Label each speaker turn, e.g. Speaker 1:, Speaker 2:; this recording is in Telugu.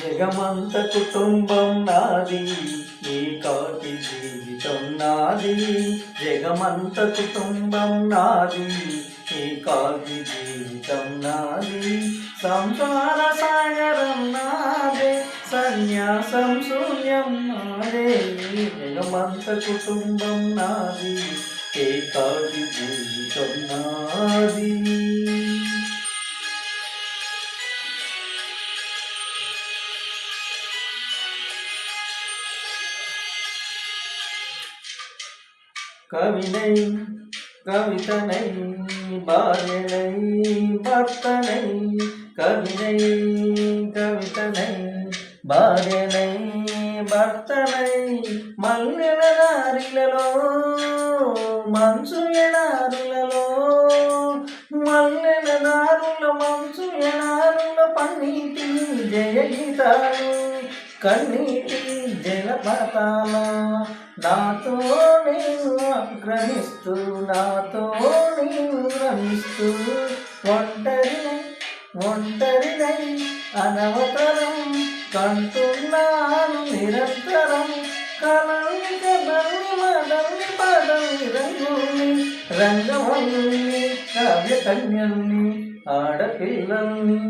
Speaker 1: జగమంత కుటుంబం నాది, ఏకాకి జీవితం నాది. జగమంత కుటుంబం నాది, ఏకాకి జీవితం నాది. సంసార సాగరం నాదే, సన్యాసం శూన్యం నాదే. జగమంత కుటుంబం నాది, ఏకాకి జీవితం నాది. கவினை கவிதனை பாரனை பர்த்தனை கவினை கவிதனை భార్యనై భర్తనై మల్లెల దారిలలో మంచు ఎడారులలో మల్లెల దారుల మంచు ఎడారుల పన్నీటి జయ గీతాలు కన్నీటి జలపాతాల నాతో నేను గ్రహిస్తూ నాతో నేను రమిస్తూ ఒంటరినై అనవతరం కంటున్నాను నిరంతరం కలల్ని మదల్ని పదల్ని రంగవల్లి కావ్య కన్యల్ని ఆడపిల్లల్ని